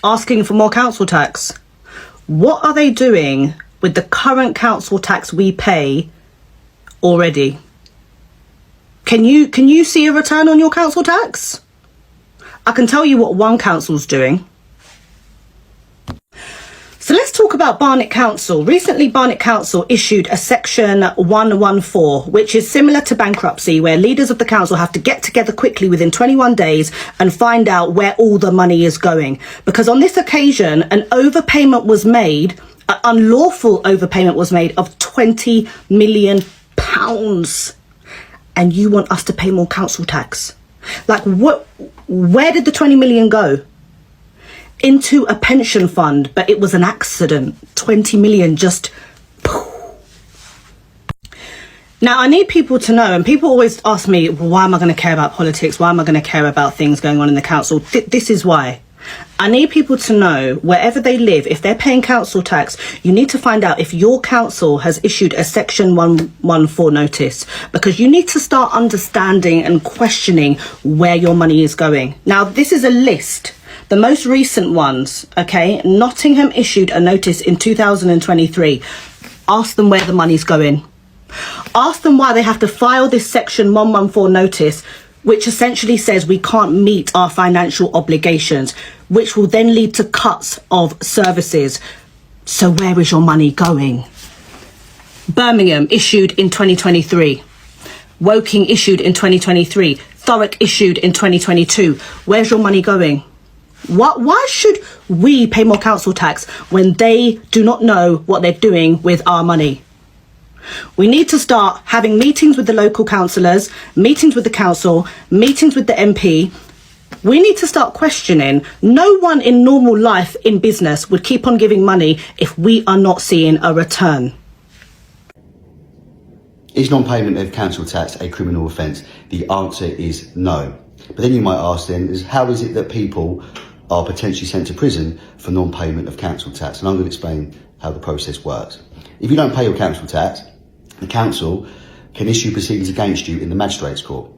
asking for more council tax. What are they doing with the current council tax we pay already? Can you see a return on your council tax? I can tell you what one council's doing. So let's talk about Barnet Council. Recently, Barnet Council issued a section 114, which is similar to bankruptcy, where leaders of the council have to get together quickly within 21 days and find out where all the money is going. Because on this occasion, an overpayment was made, an unlawful overpayment was made of £20 million. And you want us to pay more council tax? Like, what? Where did the 20 million go? Into a pension fund, but it was an accident. 20 million just... Now, I need people to know, and people always ask me, well, why am I going to care about politics? Why am I going to care about things going on in the council? This is why. I need people to know, wherever they live, if they're paying council tax, you need to find out if your council has issued a section 114 notice, because you need to start understanding and questioning where your money is going. Now, this is a list. The most recent ones, okay? Nottingham issued a notice in 2023. Ask them where the money's going. Ask them why they have to file this section 114 notice, which essentially says we can't meet our financial obligations, which will then lead to cuts of services. So where is your money going? Birmingham issued in 2023. Woking issued in 2023. Thurrock issued in 2022. Where's your money going? Why should we pay more council tax when they do not know what they're doing with our money? We need to start having meetings with the local councillors, meetings with the council, meetings with the MP. We need to start questioning. No one in normal life in business would keep on giving money if we are not seeing a return. Is non-payment of council tax a criminal offence? The answer is no. But then you might ask then, how is it that people are potentially sent to prison for non-payment of council tax? And I'm going to explain how the process works. If you don't pay your council tax, the council can issue proceedings against you in the magistrates' court.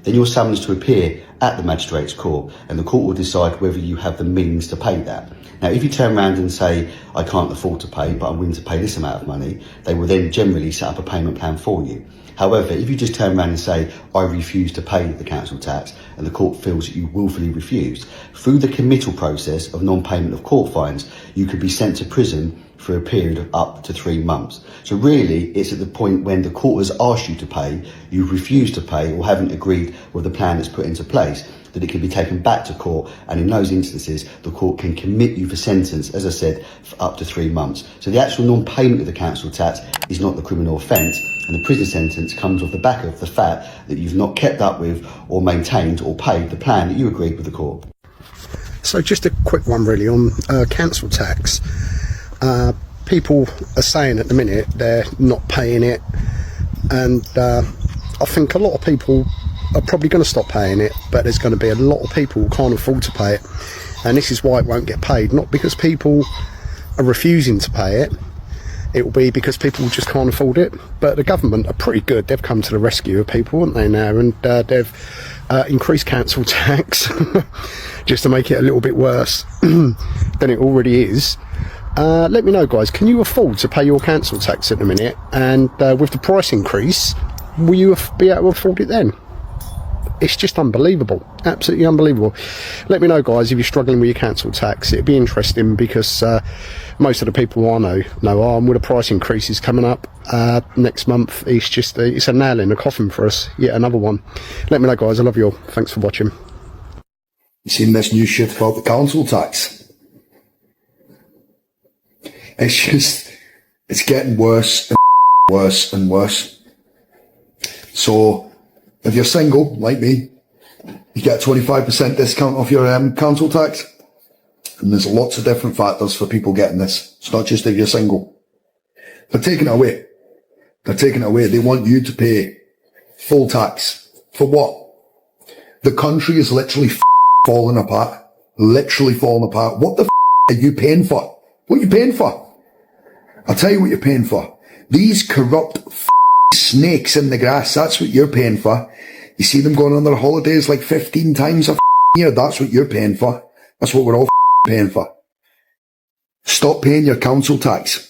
Then you're summoned to appear at the magistrates' court, and the court will decide whether you have the means to pay that. Now, if you turn around and say, I can't afford to pay, but I'm willing to pay this amount of money, they will then generally set up a payment plan for you. However, if you just turn around and say, I refuse to pay the council tax, and the court feels that you willfully refused, through the committal process of non-payment of court fines, you could be sent to prison for a period of up to 3 months. So really, it's at the point when the court has asked you to pay, you've refused to pay or haven't agreed with the plan that's put into place, that it can be taken back to court, and in those instances, the court can commit you for sentence, as I said, for up to 3 months. So the actual non-payment of the council tax is not the criminal offence, and the prison sentence comes off the back of the fact that you've not kept up with or maintained or paid the plan that you agreed with the court. So just a quick one really on council tax. People are saying at the minute they're not paying it, and I think a lot of people are probably going to stop paying it, but there's going to be a lot of people who can't afford to pay it, and this is why it won't get paid. Not because people are refusing to pay it, it will be because people just can't afford it. But the government are pretty good. They've come to the rescue of people, haven't they, now, and they've increased council tax just to make it a little bit worse than it already is. Let me know, guys, can you afford to pay your council tax at the minute? And with the price increase, will you be able to afford it then? It's just unbelievable, absolutely unbelievable. Let me know, guys, if you're struggling with your council tax. It'd be interesting, because most of the people I know are, with the price increases coming up next month, it's a nail in the coffin for us, yet another one. Let me know, guys, I love you all. Thanks for watching. You seen this new shit about the council tax? It's getting worse and worse and worse. So if you're single, like me, you get a 25% discount off your council tax. And there's lots of different factors for people getting this. It's not just if you're single. They're taking it away. They're taking it away. They want you to pay full tax. For what? The country is literally falling apart. Literally falling apart. What the are you paying for? What are you paying for? I'll tell you what you're paying for. These corrupt snakes in the grass, that's what you're paying for. You see them going on their holidays like 15 times a year, that's what you're paying for. That's what we're all paying for. Stop paying your council tax.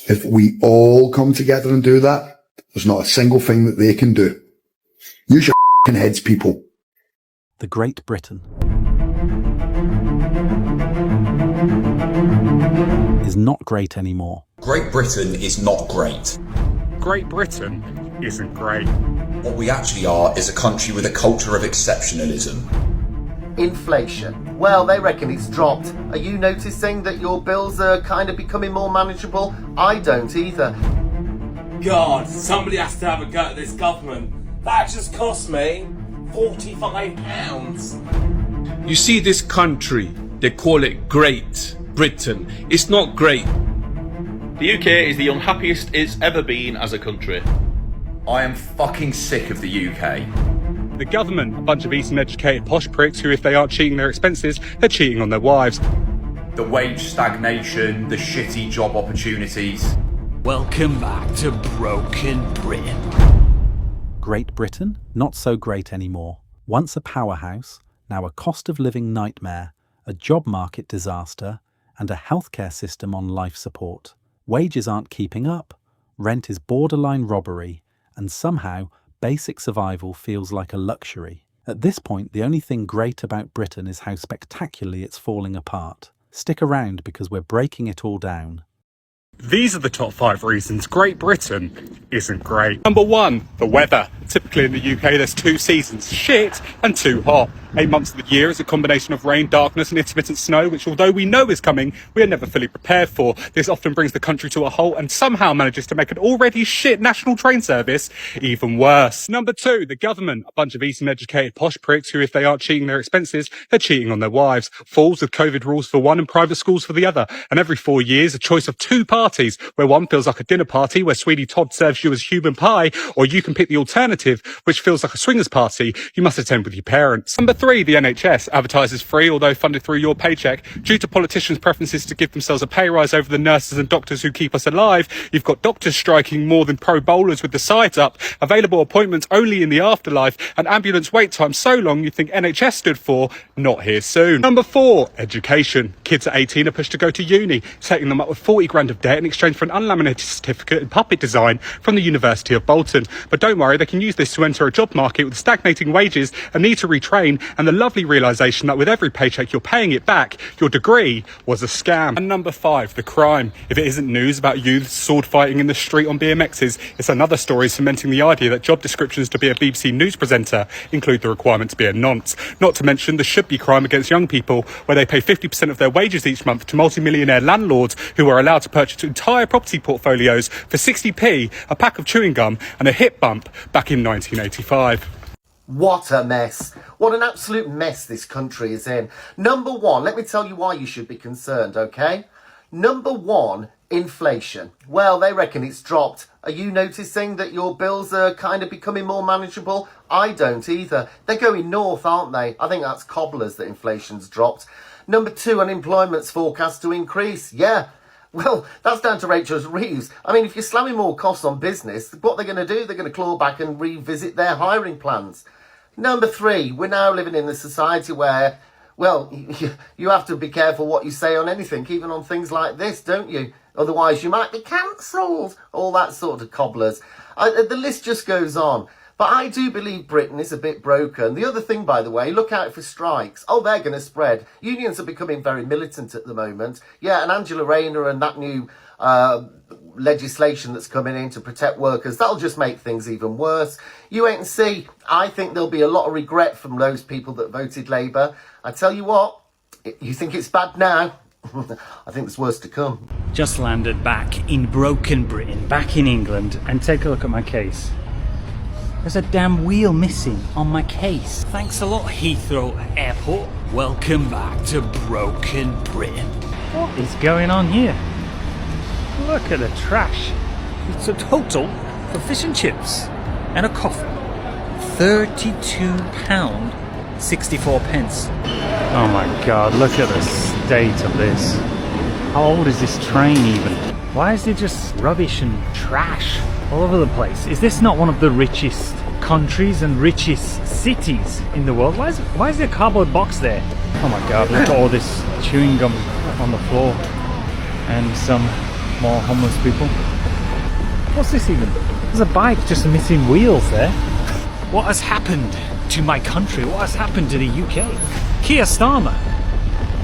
If we all come together and do that, there's not a single thing that they can do. Use your heads, people. The Great Britain is not great anymore. Great Britain is not great. Great Britain isn't great. What we actually are is a country with a culture of exceptionalism. Inflation. Well, they reckon it's dropped. Are you noticing that your bills are kind of becoming more manageable? I don't either. God, somebody has to have a go at this government. That just cost me £45. You see this country, they call it Great Britain. It's not great. The UK is the unhappiest it's ever been as a country. I am fucking sick of the UK. The government, a bunch of Eastern educated posh pricks who, if they aren't cheating their expenses, they're cheating on their wives. The wage stagnation, the shitty job opportunities. Welcome back to Broken Britain. Great Britain, not so great anymore. Once a powerhouse, now a cost of living nightmare, a job market disaster, and a healthcare system on life support. Wages aren't keeping up, rent is borderline robbery, and somehow basic survival feels like a luxury. At this point, the only thing great about Britain is how spectacularly it's falling apart. Stick around because we're breaking it all down. These are the top 5 reasons Great Britain isn't great. Number 1, the weather. Typically in the UK there's 2 seasons, shit and too hot. 8 months of the year is a combination of rain, darkness and intermittent snow, which although we know is coming, we are never fully prepared for. This often brings the country to a halt and somehow manages to make an already shit national train service even worse. Number 2, the government. A bunch of Eastern educated posh pricks who, if they aren't cheating their expenses, they're cheating on their wives. Fools with COVID rules for one and private schools for the other. And every 4 years, a choice of 2 parties, where one feels like a dinner party where Sweetie Todd serves you as human pie, or you can pick the alternative, which feels like a swingers party you must attend with your parents. Number 3, the NHS advertises free, although funded through your paycheck. Due to politicians' preferences to give themselves a pay rise over the nurses and doctors who keep us alive, you've got doctors striking more than pro bowlers with the sides up, available appointments only in the afterlife, and ambulance wait times so long you think NHS stood for not here soon. Number 4, education. Kids at 18 are pushed to go to uni, setting them up with 40 grand of debt in exchange for an unlaminated certificate in puppet design from the University of Bolton. But don't worry, they can use this to enter a job market with stagnating wages, a need to retrain, and the lovely realisation that with every paycheck you're paying it back, your degree was a scam. And number 5, the crime. If it isn't news about youths sword fighting in the street on BMXs, it's another story cementing the idea that job descriptions to be a BBC News presenter include the requirement to be a nonce. Not to mention the should-be crime against young people, where they pay 50% of their wages each month to multi-millionaire landlords who are allowed to purchase entire property portfolios for 60p, a pack of chewing gum and a hip bump back in 1985. What a mess. What an absolute mess this country is in. Number 1, let me tell you why you should be concerned, okay? Number 1, inflation. Well, they reckon it's dropped. Are you noticing that your bills are kind of becoming more manageable? I don't either. They're going north, aren't they? I think that's cobblers that inflation's dropped. Number 2, unemployment's forecast to increase. Yeah. Well, that's down to Rachel Reeves. I mean, if you're slamming more costs on business, what they're going to do, they're going to claw back and revisit their hiring plans. Number 3, we're now living in a society where, well, you have to be careful what you say on anything, even on things like this, don't you? Otherwise, you might be cancelled. All that sort of cobblers. The list just goes on. But I do believe Britain is a bit broken. The other thing, by the way, look out for strikes. Oh, they're going to spread. Unions are becoming very militant at the moment. Yeah, and Angela Rayner and that new legislation that's coming in to protect workers, that'll just make things even worse. You wait and see. I think there'll be a lot of regret from those people that voted Labour. I tell you what, you think it's bad now? I think there's worse to come. Just landed back in Broken Britain, back in England, and take a look at my case. There's a damn wheel missing on my case. Thanks a lot, Heathrow Airport. Welcome back to Broken Britain. What is going on here? Look at the trash. It's a total for fish and chips and a coffee. £32.64. Oh my god, look at the state of this. How old is this train even? Why is it just rubbish and trash all over the place? Is this not one of the richest countries and richest cities in the world. Why is there a cardboard box there? Oh my god, look at all this chewing gum on the floor. And some more homeless people. What's this even? There's a bike just missing wheels there. What has happened to my country? What has happened to the UK? Keir Starmer,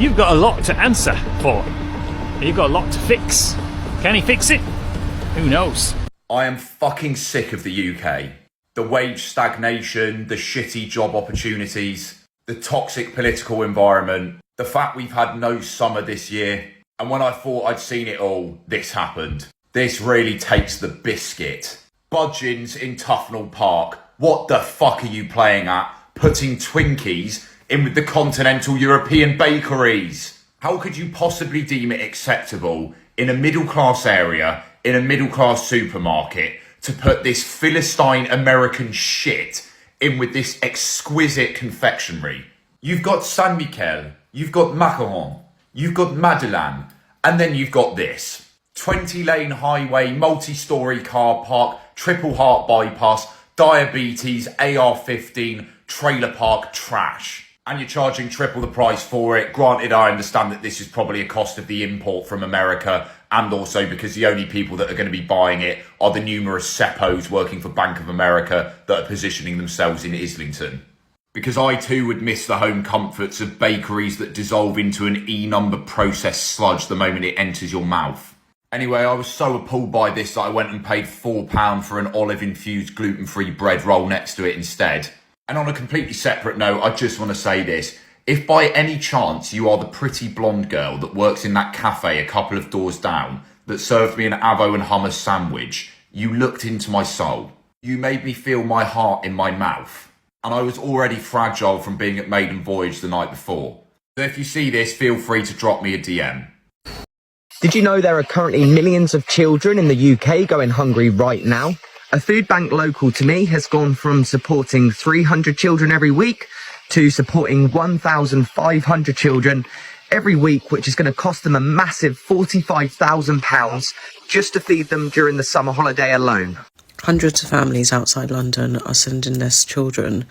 you've got a lot to answer for. You've got a lot to fix. Can he fix it? Who knows? I am fucking sick of the UK. The wage stagnation, the shitty job opportunities, the toxic political environment, the fact we've had no summer this year. And when I thought I'd seen it all, this happened. This really takes the biscuit. Budgeons in Tufnell Park. What the fuck are you playing at? Putting Twinkies in with the continental European bakeries. How could you possibly deem it acceptable in a middle class area, in a middle class supermarket, to put this Philistine American shit in with this exquisite confectionery? You've got San Michel, you've got macaron, you've got Madeleine, and then you've got this. 20-lane highway, multi-storey car park, triple heart bypass, diabetes, AR-15, trailer park trash. And you're charging triple the price for it. Granted, I understand that this is probably a cost of the import from America, and also because the only people that are going to be buying it are the numerous seppos working for Bank of America that are positioning themselves in Islington. Because I too would miss the home comforts of bakeries that dissolve into an E-number processed sludge the moment it enters your mouth. Anyway, I was so appalled by this that I went and paid £4 for an olive-infused gluten-free bread roll next to it instead. And on a completely separate note, I just want to say this. If by any chance you are the pretty blonde girl that works in that cafe a couple of doors down that served me an avo and hummus sandwich, you looked into my soul. You made me feel my heart in my mouth. And I was already fragile from being at Maiden Voyage the night before. So if you see this, feel free to drop me a DM. Did you know there are currently millions of children in the UK going hungry right now? A food bank local to me has gone from supporting 300 children every week to supporting 1,500 children every week, which is going to cost them a massive £45,000 just to feed them during the summer holiday alone. Hundreds of families outside London are sending their children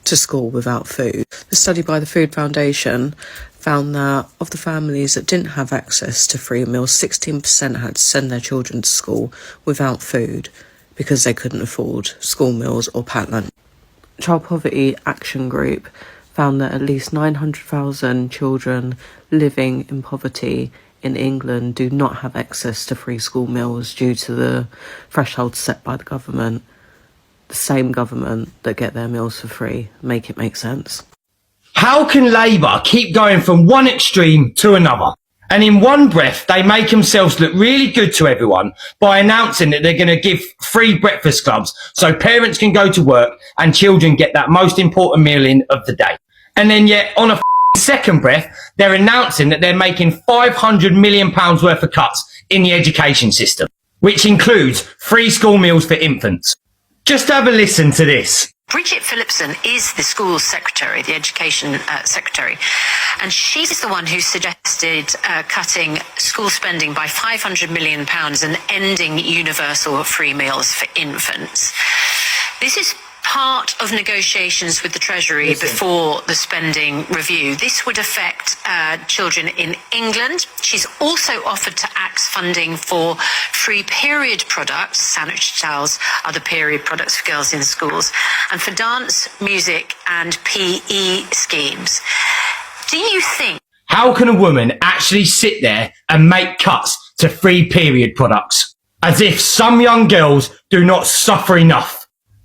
to school without food. The study by the Food Foundation found that of the families that didn't have access to free meals, 16% had to send their children to school without food because they couldn't afford school meals or packed lunch. Child Poverty Action Group found that at least 900,000 children living in poverty in England do not have access to free school meals due to the thresholds set by the government. The same government that get their meals for free. Make it make sense. How can Labour keep going from one extreme to another? And in one breath, they make themselves look really good to everyone by announcing that they're going to give free breakfast clubs so parents can go to work and children get that most important meal in of the day. And then yet, on a second breath, they're announcing that they're making £500 million worth of cuts in the education system, which includes free school meals for infants. Just have a listen to this. Bridget Phillipson is the school secretary, the education secretary, and she's the one who suggested cutting school spending by £500 million and ending universal free meals for infants. This is part of negotiations with the Treasury before the spending review. This would affect children in England. She's also offered to axe funding for free period products, sanitary towels, other period products for girls in schools, and for dance, music and PE schemes. Do you think... How can a woman actually sit there and make cuts to free period products? As if some young girls do not suffer enough.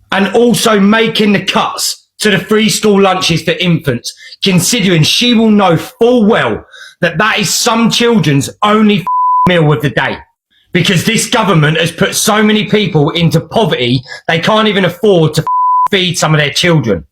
And also making the cuts to the free school lunches for infants, considering she will know full well that that is some children's only meal of the day. Because this government has put so many people into poverty, they can't even afford to feed some of their children.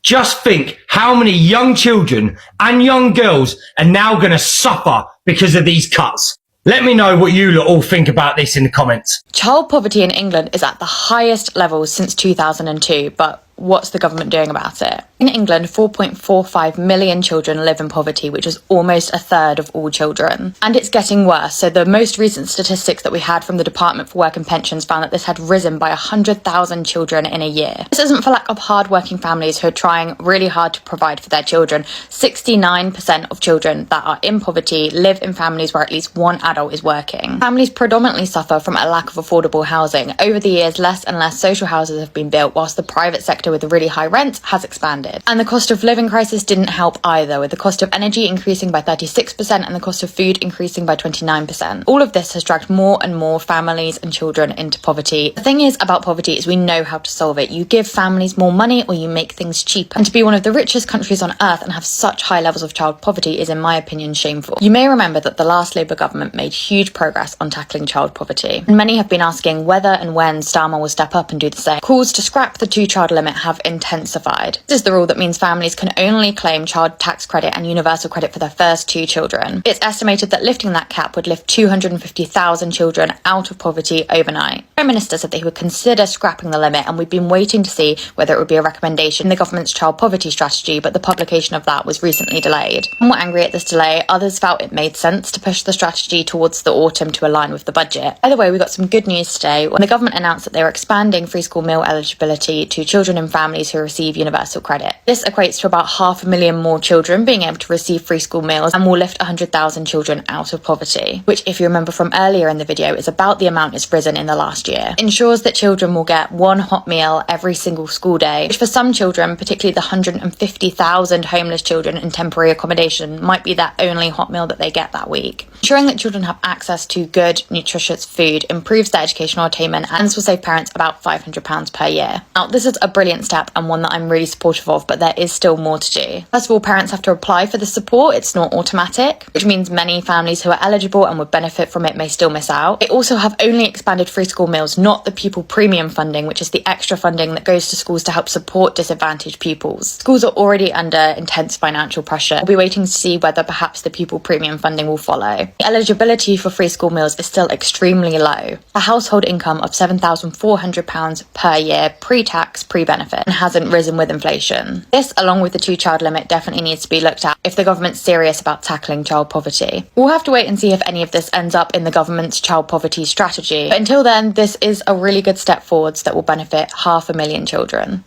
Just think how many young children and young girls are now going to suffer because of these cuts. Let me know what you lot all think about this in the comments. Child poverty in England is at the highest level since 2002, but what's the government doing about it? In England, 4.45 million children live in poverty, which is almost a third of all children. And it's getting worse. So the most recent statistics that we had from the Department for Work and Pensions found that this had risen by 100,000 children in a year. This isn't for lack of hard-working families who are trying really hard to provide for their children. 69% of children that are in poverty live in families where at least one adult is working. Families predominantly suffer from a lack of affordable housing. Over the years, less and less social houses have been built, whilst the private sector with the really high rents has expanded. And the cost of living crisis didn't help either, with the cost of energy increasing by 36% and the cost of food increasing by 29%. All of this has dragged more and more families and children into poverty. The thing is about poverty is we know how to solve it. You give families more money or you make things cheaper. And to be one of the richest countries on earth and have such high levels of child poverty is, in my opinion, shameful. You may remember that the last Labour government made huge progress on tackling child poverty. And many have been asking whether and when Starmer will step up and do the same. Calls to scrap the 2-child limit have intensified. This is the rule that means families can only claim child tax credit and universal credit for their first 2 children. It's estimated that lifting that cap would lift 250,000 children out of poverty overnight. The Prime Minister said that he would consider scrapping the limit, and we've been waiting to see whether it would be a recommendation in the government's child poverty strategy, but the publication of that was recently delayed. Some were angry at this delay, others felt it made sense to push the strategy towards the autumn to align with the budget. Either way, we got some good news today when the government announced that they were expanding free school meal eligibility to children in families who receive universal credit. This equates to about 500,000 more children being able to receive free school meals and will lift 100,000 children out of poverty, which, if you remember from earlier in the video, is about the amount it's risen in the last year. It ensures that children will get one hot meal every single school day, which for some children, particularly the 150,000 homeless children in temporary accommodation, might be that only hot meal that they get that week. Ensuring that children have access to good, nutritious food improves their educational attainment, and this will save parents about £500 per year. Now, this is a brilliant step and one that I'm really supportive of, but there is still more to do. First of all, parents have to apply for the support. It's not automatic, which means many families who are eligible and would benefit from it may still miss out. They also have only expanded free school meals, not the pupil premium funding, which is the extra funding that goes to schools to help support disadvantaged pupils. Schools are already under intense financial pressure. We'll be waiting to see whether perhaps the pupil premium funding will follow. The eligibility for free school meals is still extremely low. A household income of £7,400 per year pre-tax, pre-benefit, and hasn't risen with inflation. This, along with the 2-child limit, definitely needs to be looked at if the government's serious about tackling child poverty. We'll have to wait and see if any of this ends up in the government's child poverty strategy. But until then, this is a really good step forwards that will benefit 500,000 children.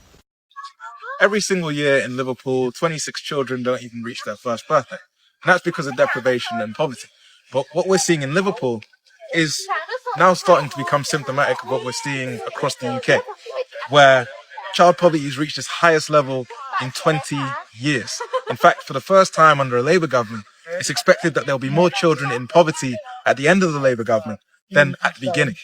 Every single year in Liverpool, 26 children don't even reach their first birthday. And that's because of deprivation and poverty. But what we're seeing in Liverpool is now starting to become symptomatic of what we're seeing across the UK, where child poverty has reached its highest level in 20 years. In fact, for the first time under a Labour government, it's expected that there'll be more children in poverty at the end of the Labour government than at the beginning.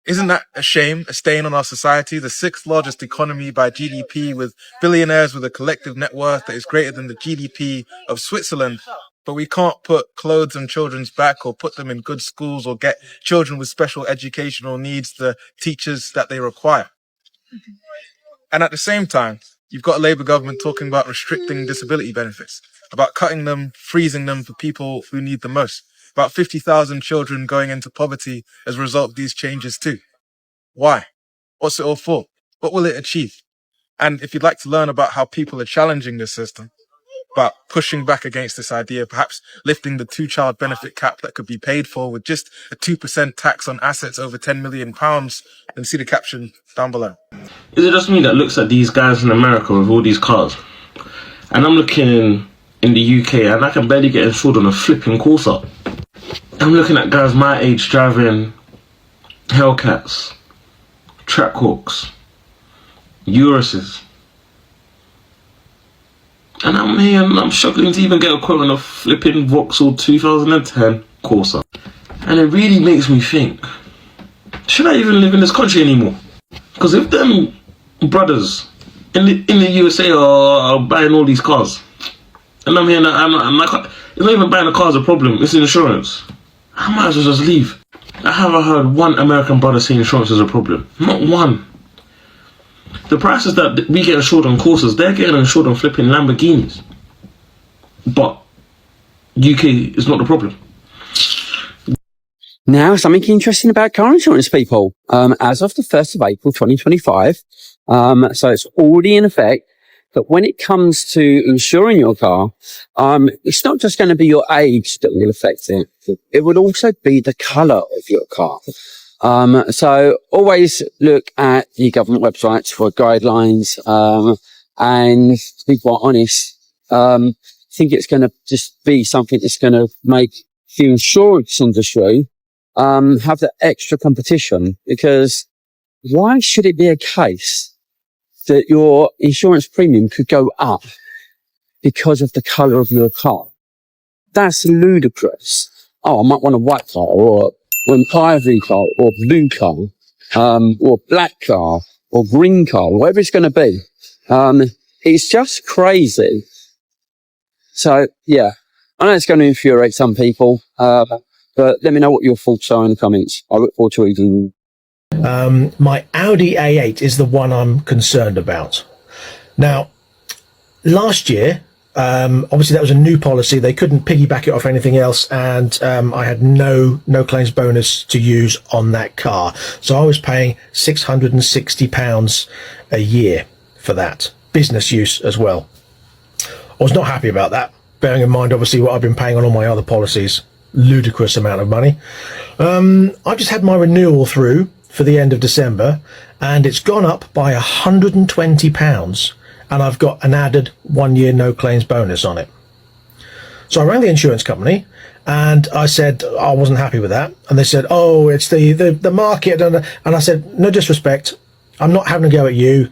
Isn't that a shame, a stain on our society? The 6th largest economy by GDP, with billionaires with a collective net worth that is greater than the GDP of Switzerland. But we can't put clothes on children's back or put them in good schools or get children with special educational needs the teachers that they require. And at the same time, you've got a Labour government talking about restricting disability benefits, about cutting them, freezing them for people who need them most. About 50,000 children going into poverty as a result of these changes too. Why? What's it all for? What will it achieve? And if you'd like to learn about how people are challenging this system, about pushing back against this idea, perhaps lifting the 2-child benefit cap that could be paid for with just a 2% tax on assets over £10 million, then see the caption down below. Is it just me that looks at these guys in America with all these cars? And I'm looking in the UK and I can barely get insured on a flipping Corsa. I'm looking at guys my age driving Hellcats, Trackhawks, Uruses. And I'm here and I'm struggling to even get a quote on a flipping Vauxhall 2010 Corsa. And it really makes me think, should I even live in this country anymore? Because if them brothers in the USA are buying all these cars, and I'm here and I'm like, it's not even buying a car is a problem, it's insurance. I might as well just leave. I haven't heard one American brother say insurance is a problem. Not one. The prices that we get insured on Corsas, they're getting insured on flipping Lamborghinis. But UK is not the problem. Now, something interesting about car insurance, people. As of the 1st of April 2025, so it's already in effect, that when it comes to insuring your car, it's not just going to be your age that will affect it. It would also be the colour of your car. So always look at the government websites for guidelines, and to be quite honest, I think it's going to just be something that's going to make the insurance industry have that extra competition, because why should it be a case that your insurance premium could go up because of the colour of your car? That's ludicrous. Oh, I might want a white car, or an ivory car, or blue car, or black car, or green car, whatever it's going to be. It's just crazy. So, yeah, I know it's going to infuriate some people, but let me know what your thoughts are in the comments. I look forward to reading. My Audi A8 is the one I'm concerned about. Now, last year, obviously that was a new policy. They couldn't piggyback it off anything else, and I had no claims bonus to use on that car. So I was paying £660 a year for that, business use as well. I was not happy about that, bearing in mind obviously what I've been paying on all my other policies. Ludicrous amount of money. I've just had my renewal through for the end of December, and it's gone up by £120, and I've got an added 1 year no claims bonus on it. So I rang the insurance company and I said I wasn't happy with that, and they said, oh, it's the market, and I said, no disrespect, I'm not having a go at you,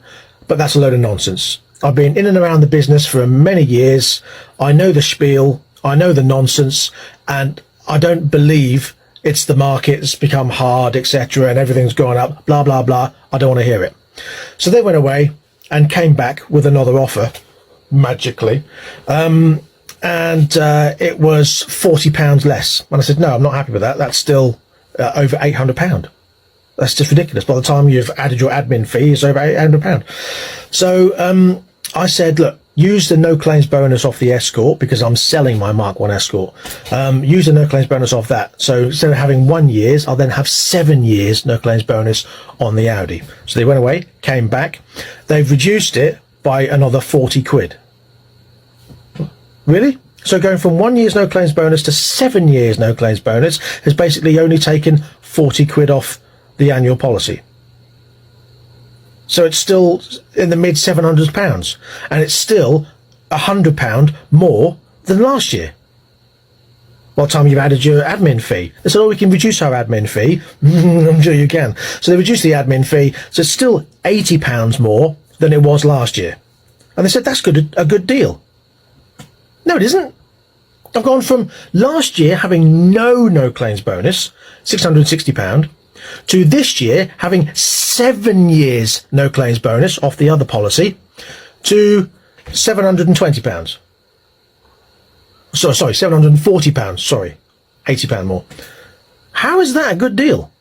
but that's a load of nonsense. I've been in and around the business for many years. I know the spiel, I know the nonsense, and I don't believe it's the market's become hard, etc., and everything's gone up, blah, blah, blah. I don't want to hear it. So they went away and came back with another offer, magically, and it was £40 less. And I said, no, I'm not happy with that. That's still over £800. That's just ridiculous. By the time you've added your admin fee, it's over £800. So I said, look, use the no claims bonus off the Escort, because I'm selling my Mark 1 Escort. Use the no claims bonus off that. So instead of having 1 year, I'll then have 7 years no claims bonus on the Audi. So they went away, came back. They've reduced it by another 40 quid. Really? So going from 1 year's no claims bonus to 7 years no claims bonus has basically only taken 40 quid off the annual policy. So it's still in the mid £700s, and it's still £100 more than last year. By the time you've added your admin fee, they said, oh, we can reduce our admin fee. I'm sure you can. So they reduced the admin fee, so it's still £80 more than it was last year. And they said, that's a good deal. No, it isn't. I've gone from last year having no claims bonus, £660, to this year having 7 years no claims bonus off the other policy, to £720. Sorry, £740, sorry, £80 more. How is that a good deal?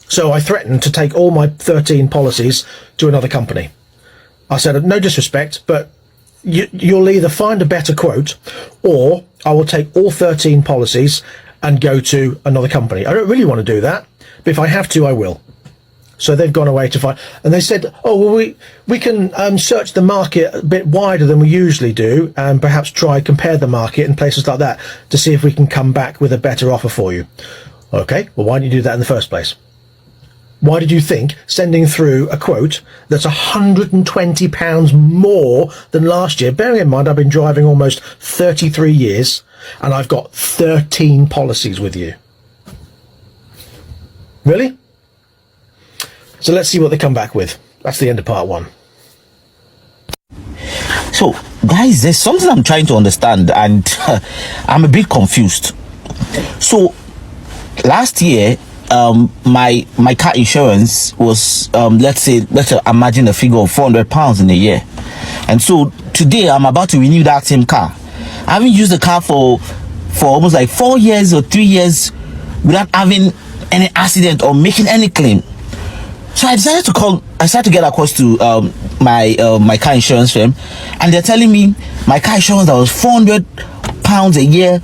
So I threatened to take all my 13 policies to another company. I said, no disrespect, but you'll either find a better quote, or I will take all 13 policies and go to another company. I don't really want to do that, but if I have to, I will. So they've gone away to find, and they said, oh, well, we can search the market a bit wider than we usually do, and perhaps compare the market in places like that to see if we can come back with a better offer for you. Okay, well, why didn't you do that in the first place? Why did you think sending through a quote that's £120 more than last year? Bearing in mind, I've been driving almost 33 years and I've got 13 policies with you. Really? So let's see what they come back with. That's the end of part 1. So, guys, there's something I'm trying to understand, and I'm a bit confused. So, last year, my car insurance was let's imagine a figure of £400 in a year, and so today I'm about to renew that same car. I haven't used the car for almost like 4 years or 3 years without having any accident or making any claim. So I decided to get across to my car insurance firm, and they're telling me my car insurance that was £400 a year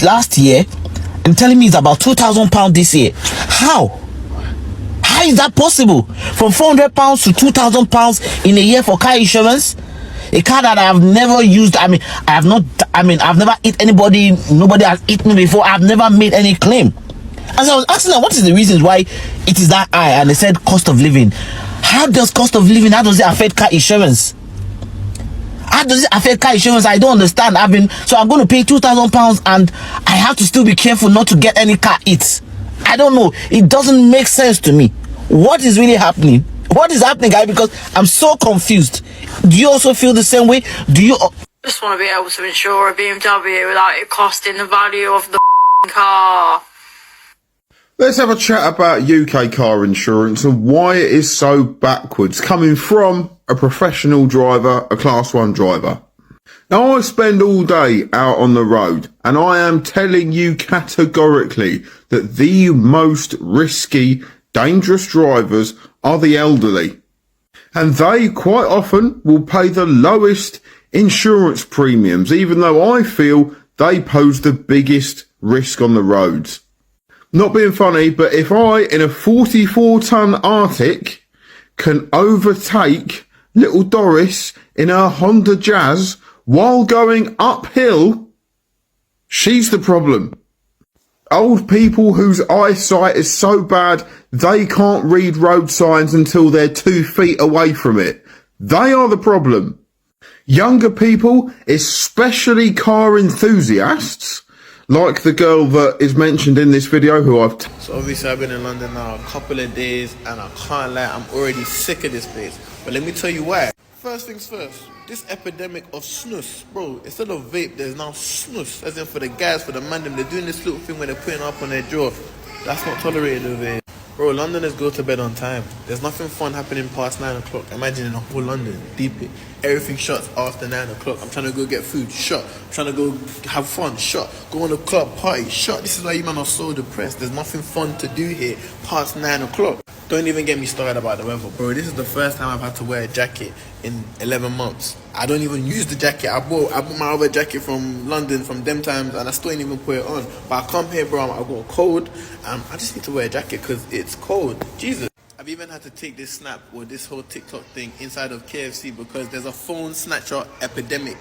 last year, and telling me it's about £2,000 this year. How? How is that possible? From £400 to £2,000 in a year for car insurance? A car that I've never used. I've never hit anybody. Nobody has hit me before. I've never made any claim. And so I was asking them, what is the reasons why it is that high? And they said cost of living. How does cost of living, how does it affect car insurance? How does it affect car insurance? I don't understand. So I'm going to pay £2,000 and I have to still be careful not to get any car hits. I don't know. It doesn't make sense to me. What is really happening? What is happening, guys? Because I'm so confused. Do you also feel the same way? Do you just want to be able to insure a BMW without it costing the value of the car? Let's have a chat about UK car insurance and why it is so backwards, coming from a professional driver, a Class 1 driver. Now, I spend all day out on the road, and I am telling you categorically that the most risky, dangerous drivers are the elderly. And they quite often will pay the lowest insurance premiums, even though I feel they pose the biggest risk on the roads. Not being funny, but if I, in a 44-ton Arctic, can overtake little Doris in her Honda Jazz while going uphill, she's the problem. Old people whose eyesight is so bad they can't read road signs until they're 2 feet away from it. They are the problem. Younger people, especially car enthusiasts, like the girl that is mentioned in this video, who I've... So obviously I've been in London now a couple of days, and I can't lie, I'm already sick of this place. But let me tell you why. First things first, this epidemic of snus, bro, instead of vape, there's now snus. As in for the guys, for the man, they're doing this little thing where they're putting up on their jaw. That's not tolerated over here. Bro, Londoners go to bed on time. There's nothing fun happening past 9 o'clock. Imagine in a whole London, deep it. Everything shuts after 9 o'clock. I'm trying to go get food, shut. I'm trying to go have fun, shut. Go on a club, party, shut. This is why you man are so depressed. There's nothing fun to do here past 9 o'clock. Don't even get me started about the weather, bro. This is the first time I've had to wear a jacket in 11 months. I don't even use the jacket. I bought my other jacket from London from them times, and I still ain't even put it on. But I come here, bro, I got a cold. I just need to wear a jacket because it's cold. Jesus. I've even had to take this snap or this whole TikTok thing inside of KFC because there's a phone snatcher epidemic.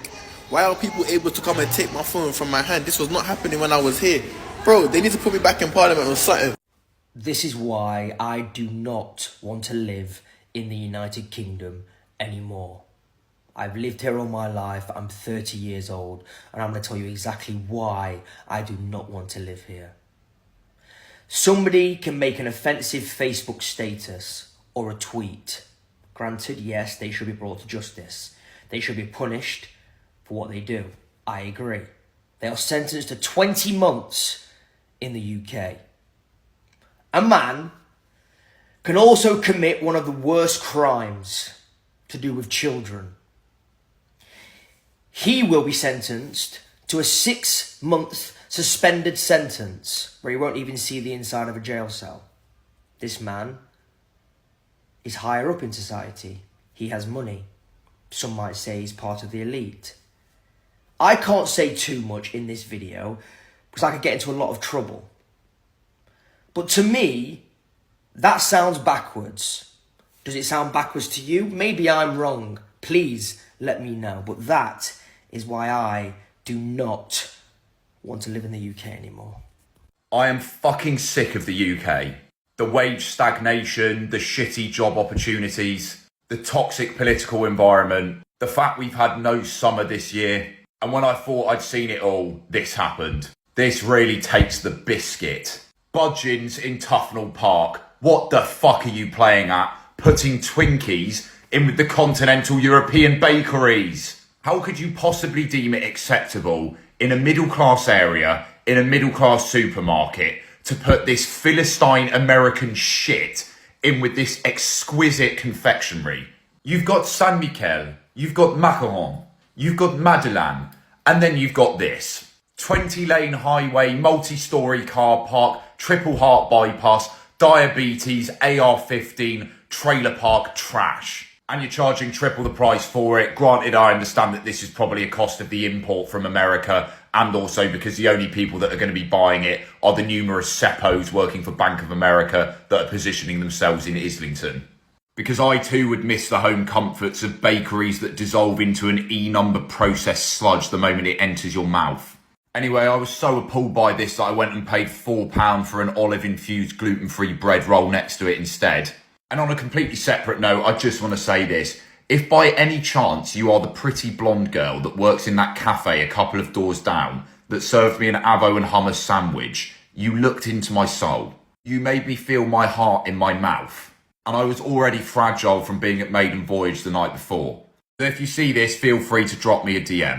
Why are people able to come and take my phone from my hand? This was not happening when I was here. Bro, they need to put me back in Parliament or something. This is why I do not want to live in the United Kingdom anymore. I've lived here all my life. I'm 30 years old, and I'm going to tell you exactly why I do not want to live here. Somebody can make an offensive Facebook status or a tweet. Granted, yes, they should be brought to justice. They should be punished for what they do. I agree. They are sentenced to 20 months in the UK. A man can also commit one of the worst crimes to do with children. He will be sentenced to a 6-month suspended sentence where he won't even see the inside of a jail cell. This man is higher up in society. He has money. Some might say he's part of the elite. I can't say too much in this video because I could get into a lot of trouble. But to me, that sounds backwards. Does it sound backwards to you? Maybe I'm wrong. Please let me know. But that is why I do not want to live in the UK anymore. I am fucking sick of the UK. The wage stagnation, the shitty job opportunities, the toxic political environment, the fact we've had no summer this year. And when I thought I'd seen it all, this happened. This really takes the biscuit. Budgeons in Tufnell Park. What the fuck are you playing at? Putting Twinkies in with the continental European bakeries. How could you possibly deem it acceptable in a middle class area, in a middle class supermarket, to put this Philistine American shit in with this exquisite confectionery? You've got San Michel, you've got macaron, you've got Madeleine, and then you've got this. 20-lane highway, multi-storey car park, triple heart bypass, diabetes, AR-15, trailer park trash. And you're charging triple the price for it. Granted, I understand that this is probably a cost of the import from America, and also because the only people that are going to be buying it are the numerous seppos working for Bank of America that are positioning themselves in Islington. Because I too would miss the home comforts of bakeries that dissolve into an E-number processed sludge the moment it enters your mouth. Anyway, I was so appalled by this that I went and paid £4 for an olive-infused gluten-free bread roll next to it instead. And on a completely separate note, I just want to say this. If by any chance you are the pretty blonde girl that works in that cafe a couple of doors down that served me an avo and hummus sandwich, you looked into my soul. You made me feel my heart in my mouth. And I was already fragile from being at Maiden Voyage the night before. So if you see this, feel free to drop me a DM.